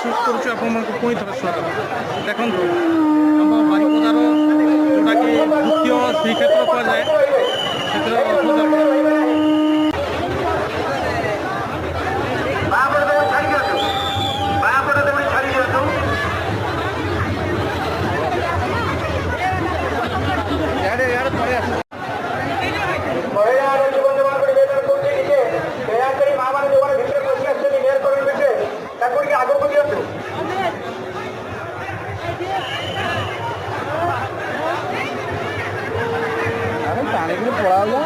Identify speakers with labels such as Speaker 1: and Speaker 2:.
Speaker 1: महसूस करुच्छे आपको पुणी थे स्वागत देखो आम बारिपदार जोटा कि द्वितीय श्रीक्षेत्र कहुए से
Speaker 2: ପାଣିକୁ ପଳାଇଲା